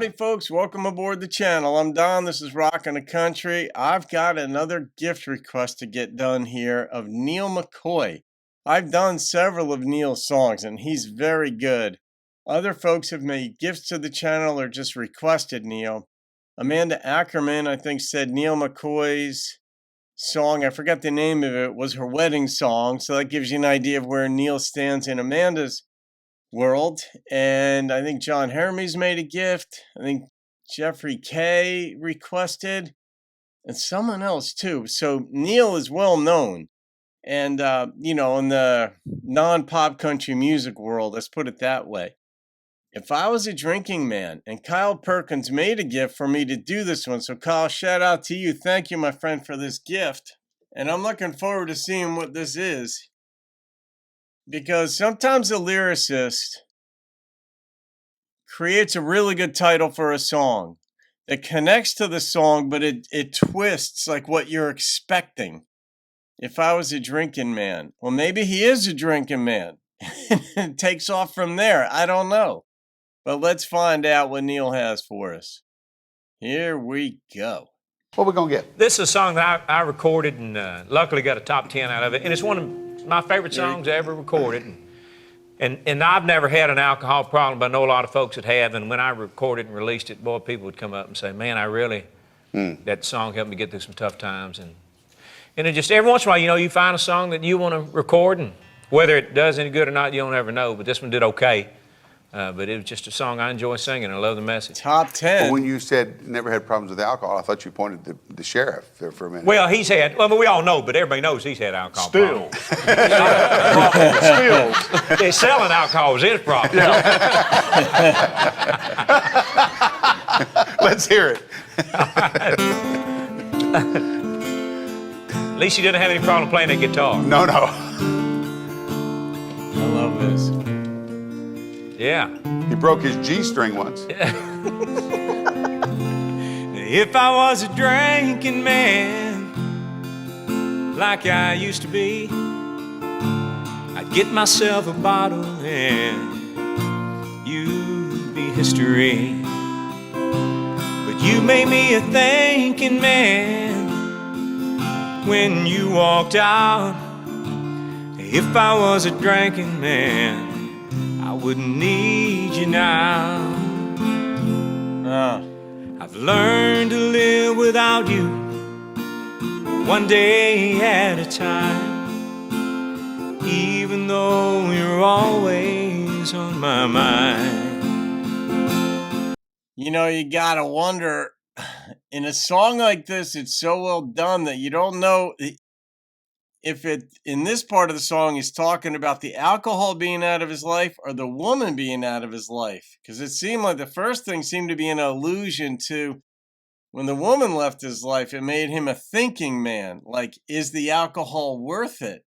Howdy, folks. Welcome aboard the channel. I'm Don. This is Rockin' the Country. I've got another gift request to get done here of Neal McCoy. I've done several of Neal's songs, and he's very good. Other folks have made gifts to the channel or just requested Neal. Amanda Ackerman, I think, said Neal McCoy's song, I forgot the name of it, was her wedding song. So that gives you an idea of where Neal stands in Amanda's world. And I think John Hermes made a gift. I think Jeffrey K requested, and someone else too. So Neal is well known, and in the non-pop country music world, let's put it that way. If I was a drinking man, and Kyle Perkins made a gift for me to do this one, so Kyle, shout out to you. Thank you, my friend, for this gift. And I'm looking forward to seeing what this is, because sometimes a lyricist creates a really good title for a song that connects to the song, but it twists like what you're expecting. If I was a drinking man, well, maybe he is a drinking man. It takes off from there. I don't know. But let's find out what Neal has for us. Here we go. What we gonna get? This is a song that I recorded and luckily got a top 10 out of it. And it's one of my favorite songs I ever recorded. And I've never had an alcohol problem, but I know a lot of folks that have. And when I recorded and released it, boy, people would come up and say, man, I really, that song helped me get through some tough times. And it just, every once in a while, you find a song that you want to record, and whether it does any good or not, you don't ever know. But this one did okay. But it was just a song I enjoy singing. I love the message. Top 10. Well, when you said never had problems with alcohol, I thut you pointed to the sheriff there for a minute. Well, he's had, well, we all know, but everybody knows he's had alcohol problems. Stills. They're selling alcohol is his problem. Yeah. Let's hear it. At least he didn't have any problem playing that guitar. No. I love this. Yeah. He broke his G string once. If I was a drinking man, like I used to be, I'd get myself a bottle and you'd be history. But you made me a thinking man when you walked out. If I was a drinking man, I wouldn't need you now. I've learned to live without you, one day at a time, even though you're always on my mind. You gotta wonder, in a song like this, it's so well done that you don't know if it, in this part of the song, is talking about the alcohol being out of his life or the woman being out of his life. Because it seemed like the first thing seemed to be an allusion to when the woman left his life, it made him a thinking man. Like, is the alcohol worth it?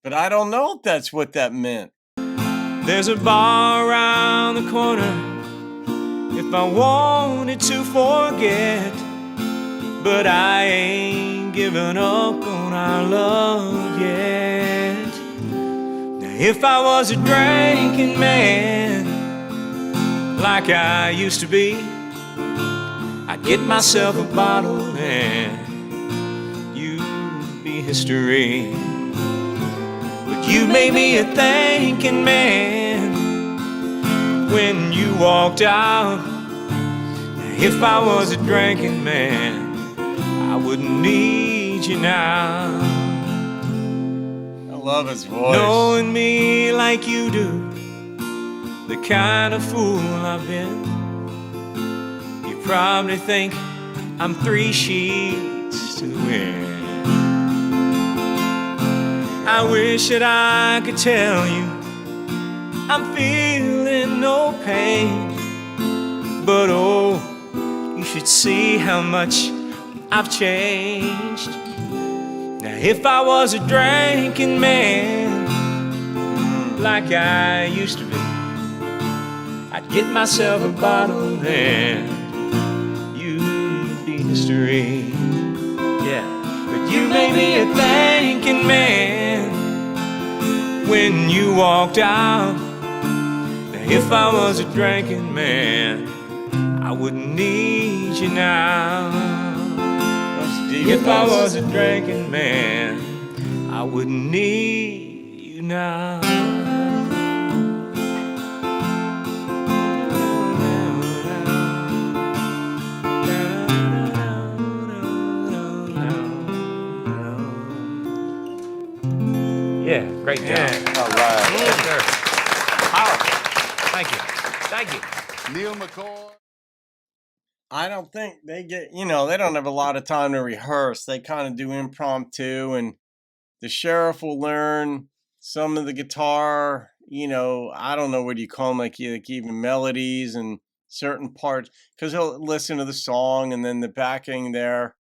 But I don't know if that's what that meant. There's a bar around the corner if I wanted to forget, but I ain't given up on our love yet. Now, if I was a drinking man, like I used to be, I'd get myself a bottle and you'd be history. But you made me a thinking man when you walked out. Now, if I was a drinking man, I wouldn't need you now. I love his voice. Knowing me like you do, the kind of fool I've been, you probably think I'm 3 sheets to the wind. I wish that I could tell you I'm feeling no pain, but oh, you should see how much I've changed. Now, if I was a drinking man, like I used to be, I'd get myself a bottle and you'd be history. Yeah, but you made me a thinking man when you walked out. Now, if I was a drinking man, I wouldn't need you now. That's deep. If I was a drinking man, I wouldn't need you now. Yeah, great job. All right. Yes, sir. Powerful. Thank you. Thank you. Neal McCoy. I don't think they get, they don't have a lot of time to rehearse. They kind of do impromptu, and the sheriff will learn some of the guitar, I don't know what you call them, like even melodies and certain parts, because he'll listen to the song and then the backing there.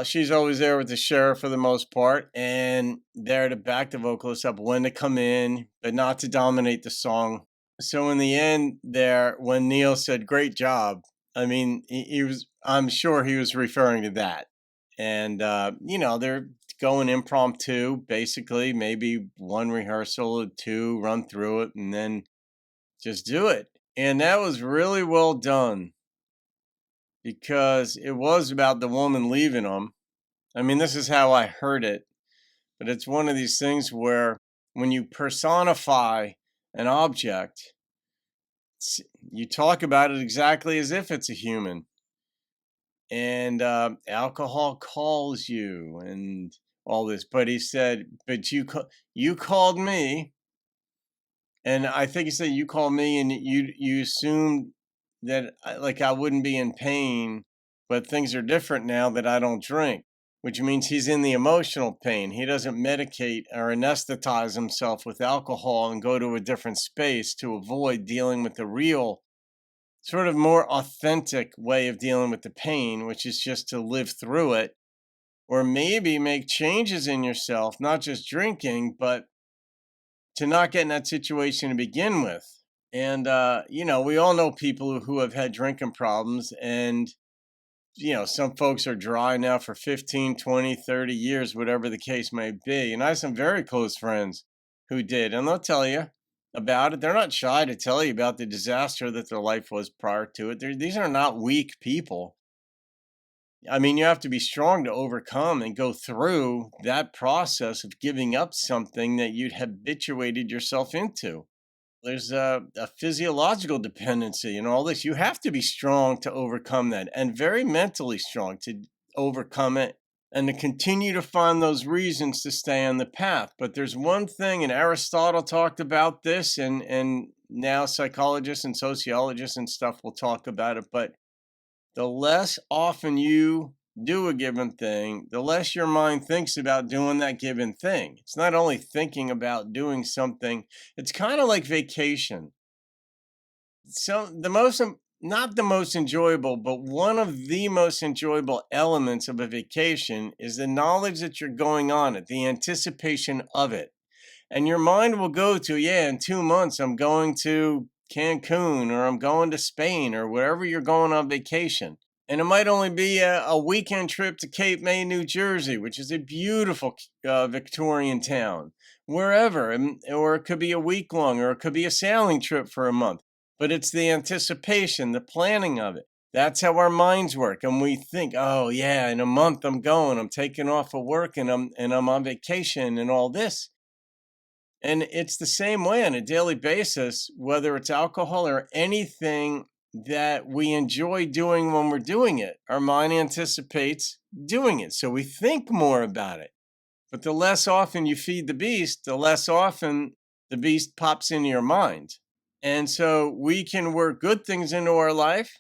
She's always there with the sheriff for the most part, and there to back the vocalist up when to come in, but not to dominate the song. So in the end there, when Neal said, "Great job," I mean, I'm sure he was referring to that. And, they're going impromptu, basically, maybe one rehearsal, two, run through it, and then just do it. And that was really well done, because it was about the woman leaving him. I mean, this is how I heard it, but it's one of these things where when you personify an object, you talk about it exactly as if it's a human. And alcohol calls you and all this. But he said, but you called me. And I think he said, you called me, and you assumed that I wouldn't be in pain, but things are different now that I don't drink, which means he's in the emotional pain. He doesn't medicate or anesthetize himself with alcohol and go to a different space to avoid dealing with the real, sort of more authentic way of dealing with the pain, which is just to live through it, or maybe make changes in yourself, not just drinking, but to not get in that situation to begin with. And, we all know people who have had drinking problems, and, some folks are dry now for 15, 20, 30 years, whatever the case may be. And I have some very close friends who did, and they'll tell you about it. They're not shy to tell you about the disaster that their life was prior to it. These are not weak people. I mean, you have to be strong to overcome and go through that process of giving up something that you'd habituated yourself into. There's a physiological dependency and all this. You have to be strong to overcome that, and very mentally strong to overcome it, and to continue to find those reasons to stay on the path. But there's one thing, and Aristotle talked about this, and now psychologists and sociologists and stuff will talk about it, but the less often you do a given thing, the less your mind thinks about doing that given thing. It's not only thinking about doing something, it's kind of like vacation. So not the most enjoyable, but one of the most enjoyable elements of a vacation is the knowledge that you're going on it, the anticipation of it. And your mind will go to, in 2 months, I'm going to Cancun, or I'm going to Spain, or wherever you're going on vacation. And it might only be a weekend trip to Cape May, New Jersey, which is a beautiful Victorian town, wherever. Or it could be a week long, or it could be a sailing trip for a month. But it's the anticipation, the planning of it. That's how our minds work. And we think, oh, yeah, in a month I'm taking off of work, and I'm on vacation and all this. And it's the same way on a daily basis, whether it's alcohol or anything that we enjoy doing when we're doing it. Our mind anticipates doing it, so we think more about it. But the less often you feed the beast, the less often the beast pops into your mind. And so we can work good things into our life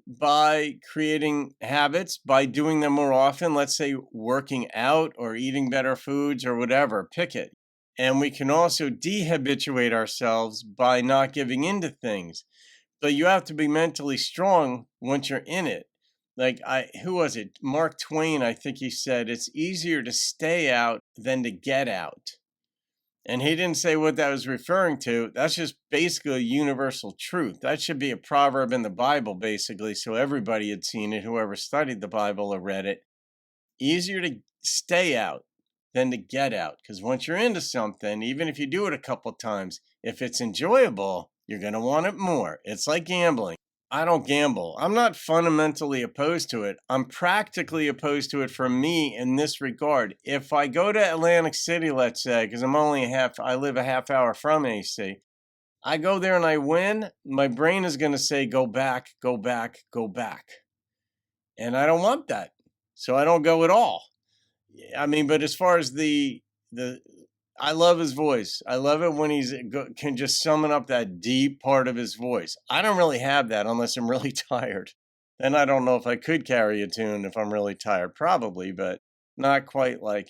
by creating habits, by doing them more often. Let's say working out or eating better foods or whatever, pick it. And we can also dehabituate ourselves by not giving into things. But you have to be mentally strong once you're in it. Like, who was it? Mark Twain, I think he said, it's easier to stay out than to get out. And he didn't say what that was referring to. That's just basically a universal truth. That should be a proverb in the Bible, basically, so everybody had seen it, whoever studied the Bible or read it. Easier to stay out than to get out. Because once you're into something, even if you do it a couple times, if it's enjoyable, you're going to want it more. It's like gambling. I don't gamble. I'm not fundamentally opposed to it. I'm practically opposed to it for me in this regard. If I go to Atlantic City, let's say, because I live a half hour from AC, I go there and I win, my brain is going to say, go back, go back, go back. And I don't want that. So I don't go at all. I mean, but as far as I love his voice. I love it when can just summon up that deep part of his voice. I don't really have that unless I'm really tired. Then I don't know if I could carry a tune if I'm really tired, probably, but not quite like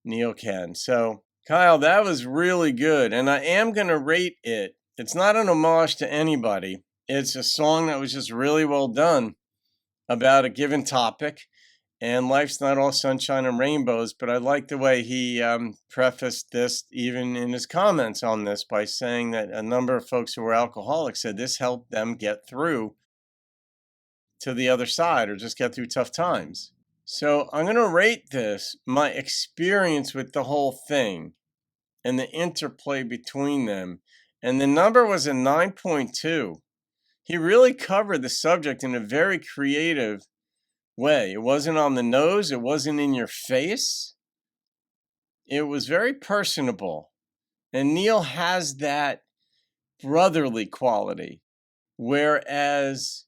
Neal can. So, Kyle, that was really good, and I am going to rate it. It's not an homage to anybody. It's a song that was just really well done about a given topic. And life's not all sunshine and rainbows, but I like the way he prefaced this, even in his comments on this, by saying that a number of folks who were alcoholics said this helped them get through to the other side or just get through tough times. So I'm going to rate this, my experience with the whole thing and the interplay between them. And the number was a 9.2. He really covered the subject in a very creative way. It wasn't on the nose. It wasn't in your face. It was very personable. And Neal has that brotherly quality. Whereas,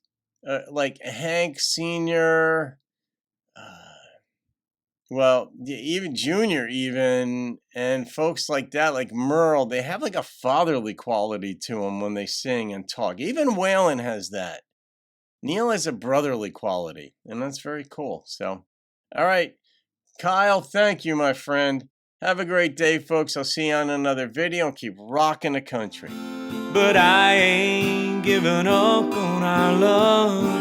like Hank Sr., even Junior, and folks like that, like Merle, they have like a fatherly quality to them when they sing and talk. Even Waylon has that. Neal has a brotherly quality, and that's very cool. So, all right, Kyle, thank you, my friend. Have a great day, folks. I'll see you on another video, and keep rocking the country. But I ain't giving up on our love.